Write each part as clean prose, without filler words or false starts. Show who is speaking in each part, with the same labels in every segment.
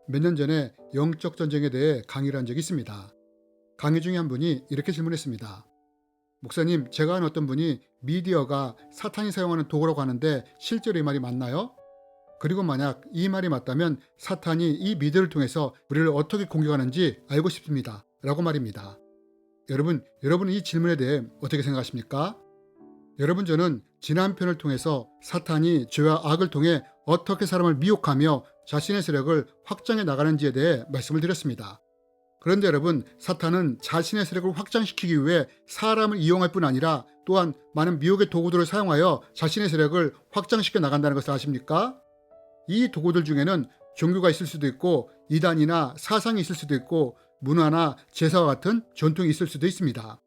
Speaker 1: 몇 년 전에 영적 전쟁에 대해 강의를 한 적이 있습니다. 강의 중에 한 분이 이렇게 질문했습니다. 목사님, 제가 한 어떤 분이 미디어가 사탄이 사용하는 도구라고 하는데 실제로 이 말이 맞나요? 그리고 만약 이 말이 맞다면 사탄이 이 미디어를 통해서 우리를 어떻게 공격하는지 알고 싶습니다. 라고 말입니다. 여러분은 이 질문에 대해 어떻게 생각하십니까? 여러분, 저는 지난 편을 통해서 사탄이 죄와 악을 통해 어떻게 사람을 미혹하며 자신의 세력을 확장해 나가는지에 대해 말씀을 드렸습니다. 그런데 여러분, 사탄은 자신의 세력을 확장시키기 위해 사람을 이용할 뿐 아니라 또한 많은 미혹의 도구들을 사용하여 자신의 세력을 확장시켜 나간다는 것을 아십니까? 이 도구들 중에는 종교가 있을 수도 있고 이단이나 사상이 있을 수도 있고 문화나 제사와 같은 전통이 있을 수도 있습니다.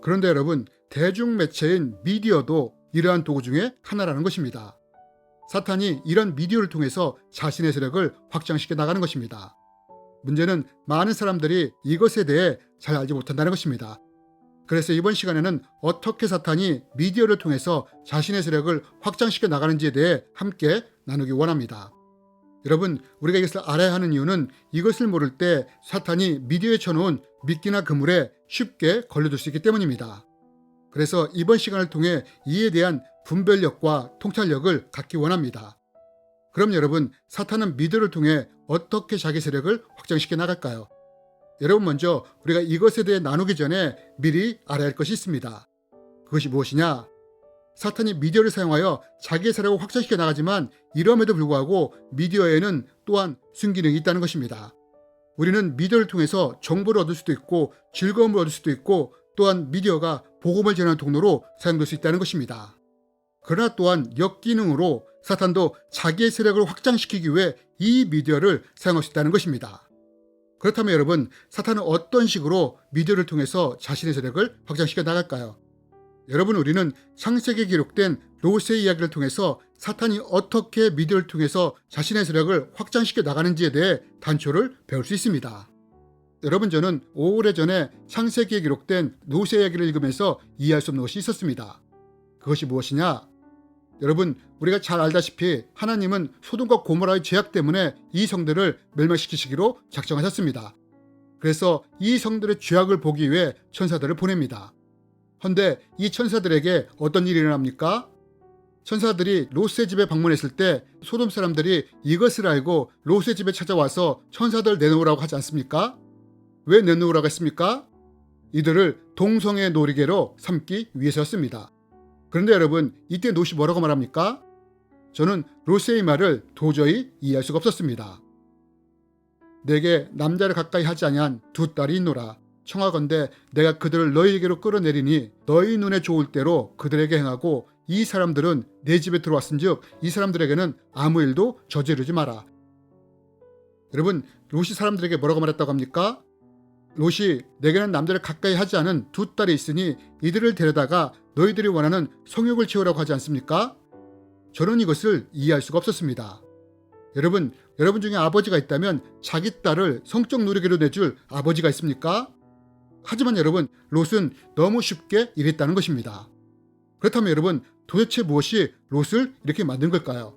Speaker 1: 그런데 여러분, 대중매체인 미디어도 이러한 도구 중에 하나라는 것입니다. 사탄이 이런 미디어를 통해서 자신의 세력을 확장시켜 나가는 것입니다. 문제는 많은 사람들이 이것에 대해 잘 알지 못한다는 것입니다. 그래서 이번 시간에는 어떻게 사탄이 미디어를 통해서 자신의 세력을 확장시켜 나가는지에 대해 함께 나누기 원합니다. 여러분, 우리가 이것을 알아야 하는 이유는 이것을 모를 때 사탄이 미디어에 쳐놓은 미끼나 그물에 쉽게 걸려들 수 있기 때문입니다. 그래서 이번 시간을 통해 이에 대한 분별력과 통찰력을 갖기 원합니다. 그럼 여러분, 사탄은 미디어를 통해 어떻게 자기 세력을 확장시켜 나갈까요? 여러분, 먼저 우리가 이것에 대해 나누기 전에 미리 알아야 할 것이 있습니다. 그것이 무엇이냐? 사탄이 미디어를 사용하여 자기의 세력을 확장시켜 나가지만 이럼에도 불구하고 미디어에는 또한 순기능이 있다는 것입니다. 우리는 미디어를 통해서 정보를 얻을 수도 있고 즐거움을 얻을 수도 있고 또한 미디어가 복음을 전하는 통로로 사용될 수 있다는 것입니다. 그러나 또한 역기능으로 사탄도 자기의 세력을 확장시키기 위해 이 미디어를 사용할 수 있다는 것입니다. 그렇다면 여러분, 사탄은 어떤 식으로 미디어를 통해서 자신의 세력을 확장시켜 나갈까요? 여러분, 우리는 창세기에 기록된 롯의 이야기를 통해서 사탄이 어떻게 미디어를 통해서 자신의 세력을 확장시켜 나가는지에 대해 단초를 배울 수 있습니다. 여러분, 저는 오래전에 창세기에 기록된 롯의 이야기를 읽으면서 이해할 수 없는 것이 있었습니다. 그것이 무엇이냐? 여러분, 우리가 잘 알다시피 하나님은 소돔과 고모라의 죄악 때문에 이 성들을 멸망시키시기로 작정하셨습니다. 그래서 이 성들의 죄악을 보기 위해 천사들을 보냅니다. 헌데 이 천사들에게 어떤 일이 일어납니까? 천사들이 롯의 집에 방문했을 때 소돔 사람들이 이것을 알고 롯의 집에 찾아와서 천사들 내놓으라고 하지 않습니까? 왜 내놓으라고 했습니까? 이들을 동성애 놀이개로 삼기 위해서였습니다. 그런데 여러분, 이때 롯이 뭐라고 말합니까? 저는 롯의 말을 도저히 이해할 수가 없었습니다. 내게 남자를 가까이 하지 아니한 두 딸이 있노라. 청하건대 내가 그들을 너희에게로 끌어내리니 너희 눈에 좋을 대로 그들에게 행하고 이 사람들은 내 집에 들어왔은즉 이 사람들에게는 아무 일도 저지르지 마라. 여러분, 롯이 사람들에게 뭐라고 말했다고 합니까? 롯이 내게는 남자를 가까이 하지 않은 두 딸이 있으니 이들을 데려다가 너희들이 원하는 성욕을 채우라고 하지 않습니까? 저는 이것을 이해할 수가 없었습니다. 여러분 중에 아버지가 있다면 자기 딸을 성적 누리개로 내줄 아버지가 있습니까? 하지만 여러분, 롯은 너무 쉽게 이랬다는 것입니다. 그렇다면 여러분, 도대체 무엇이 롯을 이렇게 만든 걸까요?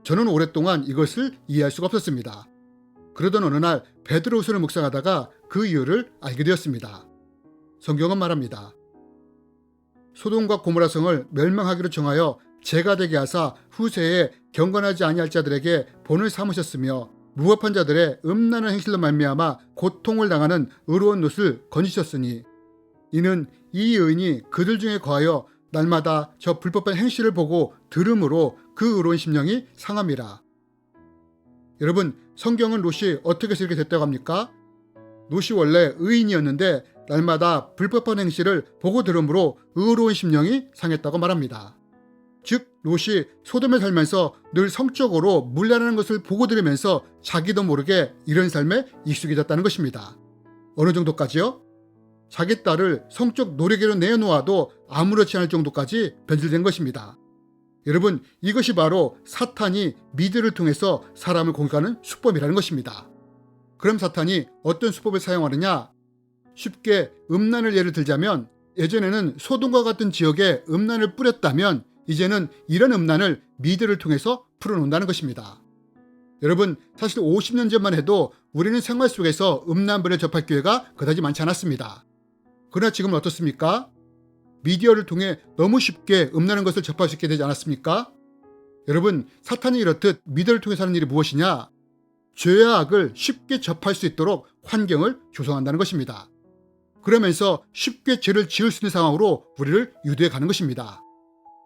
Speaker 1: 저는 오랫동안 이것을 이해할 수가 없었습니다. 그러던 어느 날 베드로후서를 묵상하다가 그 이유를 알게 되었습니다. 성경은 말합니다. 소돔과 고모라 성을 멸망하기로 정하여 재가 되게 하사 후세에 경건하지 아니할 자들에게 본을 삼으셨으며 무법한 자들의 음란한 행실로 말미암아 고통을 당하는 의로운 롯을 건지셨으니 이는 이 의인이 그들 중에 거하여 날마다 저 불법한 행실을 보고 들음으로 그 의로운 심령이 상함이라. 여러분, 성경은 롯이 어떻게 해서 이렇게 됐다고 합니까? 롯이 원래 의인이었는데 날마다 불법한 행실을 보고 들음으로 의로운 심령이 상했다고 말합니다. 즉, 롯이 소돔에 살면서 늘 성적으로 문란하는 것을 보고 들으면서 자기도 모르게 이런 삶에 익숙해졌다는 것입니다. 어느 정도까지요? 자기 딸을 성적 노리개로 내놓아도 아무렇지 않을 정도까지 변질된 것입니다. 여러분, 이것이 바로 사탄이 미디어를 통해서 사람을 공격하는 수법이라는 것입니다. 그럼 사탄이 어떤 수법을 사용하느냐? 쉽게 음란을 예를 들자면 예전에는 소돔과 같은 지역에 음란을 뿌렸다면 이제는 이런 음란을 미디어를 통해서 풀어놓는다는 것입니다. 여러분, 사실 50년 전만 해도 우리는 생활 속에서 음란물을 접할 기회가 그다지 많지 않았습니다. 그러나 지금은 어떻습니까? 미디어를 통해 너무 쉽게 음란한 것을 접할 수 있게 되지 않았습니까? 여러분, 사탄이 이렇듯 미디어를 통해서 하는 일이 무엇이냐? 죄와 악을 쉽게 접할 수 있도록 환경을 조성한다는 것입니다. 그러면서 쉽게 죄를 지을 수 있는 상황으로 우리를 유도해 가는 것입니다.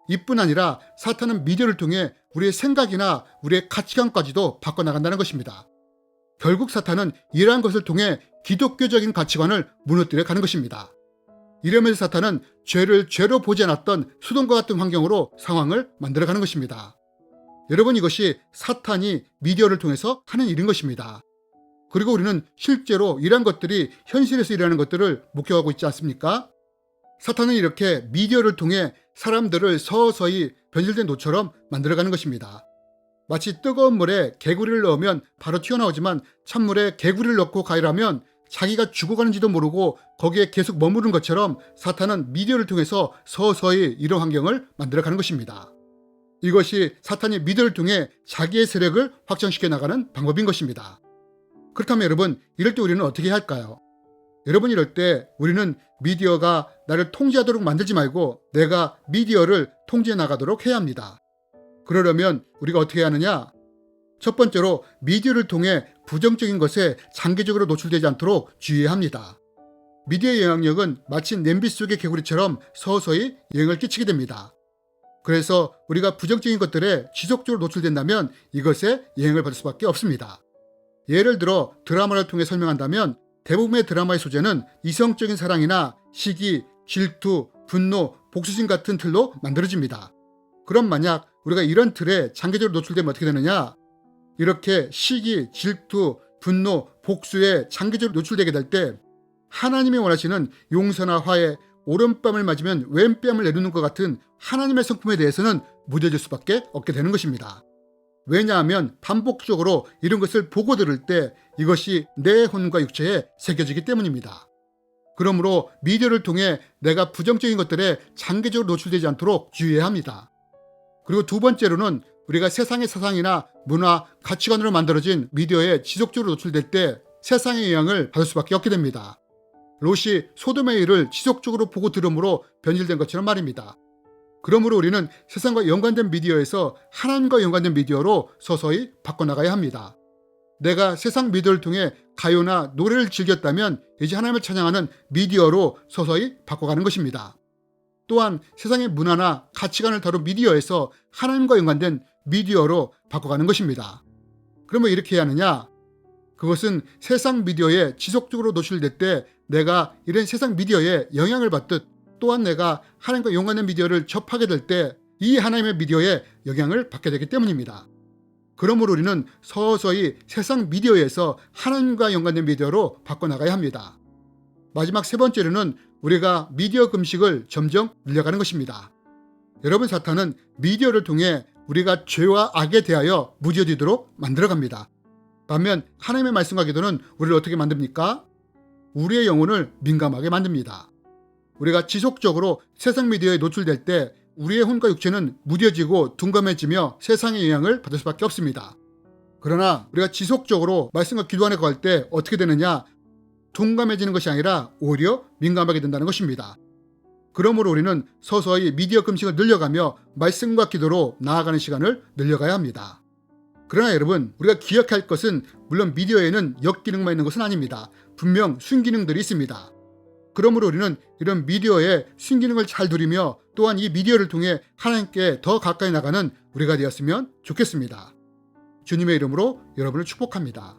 Speaker 1: 이뿐 아니라 사탄은 미디어를 통해 우리의 생각이나 우리의 가치관까지도 바꿔나간다는 것입니다. 결국 사탄은 이러한 것을 통해 기독교적인 가치관을 무너뜨려 가는 것입니다. 이러면서 사탄은 죄를 죄로 보지 않았던 수동과 같은 환경으로 상황을 만들어가는 것입니다. 여러분, 이것이 사탄이 미디어를 통해서 하는 일인 것입니다. 그리고 우리는 실제로 이러한 것들이 현실에서 일어나는 것들을 목격하고 있지 않습니까? 사탄은 이렇게 미디어를 통해 사람들을 서서히 변질된 노처럼 만들어가는 것입니다. 마치 뜨거운 물에 개구리를 넣으면 바로 튀어나오지만 찬물에 개구리를 넣고 가열하면 자기가 죽어가는지도 모르고 거기에 계속 머무는 것처럼 사탄은 미디어를 통해서 서서히 이런 환경을 만들어가는 것입니다. 이것이 사탄이 미디어를 통해 자기의 세력을 확장시켜 나가는 방법인 것입니다. 그렇다면 여러분, 이럴 때 우리는 어떻게 해야 할까요? 여러분, 이럴 때 우리는 미디어가 나를 통제하도록 만들지 말고 내가 미디어를 통제해 나가도록 해야 합니다. 그러려면 우리가 어떻게 해야 하느냐? 첫 번째로 미디어를 통해 부정적인 것에 장기적으로 노출되지 않도록 주의해야 합니다. 미디어의 영향력은 마치 냄비 속의 개구리처럼 서서히 영향을 끼치게 됩니다. 그래서 우리가 부정적인 것들에 지속적으로 노출된다면 이것에 영향을 받을 수밖에 없습니다. 예를 들어 드라마를 통해 설명한다면 대부분의 드라마의 소재는 이성적인 사랑이나 시기, 질투, 분노, 복수심 같은 틀로 만들어집니다. 그럼 만약 우리가 이런 틀에 장기적으로 노출되면 어떻게 되느냐? 이렇게 시기, 질투, 분노, 복수에 장기적으로 노출되게 될 때 하나님이 원하시는 용서나 화해, 오른뺨을 맞으면 왼뺨을 내놓는 것 같은 하나님의 성품에 대해서는 무뎌질 수밖에 없게 되는 것입니다. 왜냐하면 반복적으로 이런 것을 보고 들을 때 이것이 내 혼과 육체에 새겨지기 때문입니다. 그러므로 미디어를 통해 내가 부정적인 것들에 장기적으로 노출되지 않도록 주의해야 합니다. 그리고 두 번째로는 우리가 세상의 사상이나 문화, 가치관으로 만들어진 미디어에 지속적으로 노출될 때 세상의 영향을 받을 수밖에 없게 됩니다. 롯이 소돔의 일을 지속적으로 보고 들음으로 변질된 것처럼 말입니다. 그러므로 우리는 세상과 연관된 미디어에서 하나님과 연관된 미디어로 서서히 바꿔나가야 합니다. 내가 세상 미디어를 통해 가요나 노래를 즐겼다면 이제 하나님을 찬양하는 미디어로 서서히 바꿔가는 것입니다. 또한 세상의 문화나 가치관을 다룬 미디어에서 하나님과 연관된 미디어로 바꿔가는 것입니다. 그러면 이렇게 해야 하느냐? 그것은 세상 미디어에 지속적으로 노출될 때 내가 이런 세상 미디어에 영향을 받듯 또한 내가 하나님과 연관된 미디어를 접하게 될 때 이 하나님의 미디어에 영향을 받게 되기 때문입니다. 그러므로 우리는 서서히 세상 미디어에서 하나님과 연관된 미디어로 바꿔나가야 합니다. 마지막 세 번째로는 우리가 미디어 금식을 점점 늘려가는 것입니다. 여러분, 사탄은 미디어를 통해 우리가 죄와 악에 대하여 무뎌지도록 만들어갑니다. 반면 하나님의 말씀과 기도는 우리를 어떻게 만듭니까? 우리의 영혼을 민감하게 만듭니다. 우리가 지속적으로 세상 미디어에 노출될 때 우리의 혼과 육체는 무뎌지고 둔감해지며 세상의 영향을 받을 수밖에 없습니다. 그러나 우리가 지속적으로 말씀과 기도 안에 거할 때 어떻게 되느냐? 둔감해지는 것이 아니라 오히려 민감하게 된다는 것입니다. 그러므로 우리는 서서히 미디어 금식을 늘려가며 말씀과 기도로 나아가는 시간을 늘려가야 합니다. 그러나 여러분, 우리가 기억해야 할 것은 물론 미디어에는 역기능만 있는 것은 아닙니다. 분명 순기능들이 있습니다. 그러므로 우리는 이런 미디어의 순기능을 잘 누리며 또한 이 미디어를 통해 하나님께 더 가까이 나가는 우리가 되었으면 좋겠습니다. 주님의 이름으로 여러분을 축복합니다.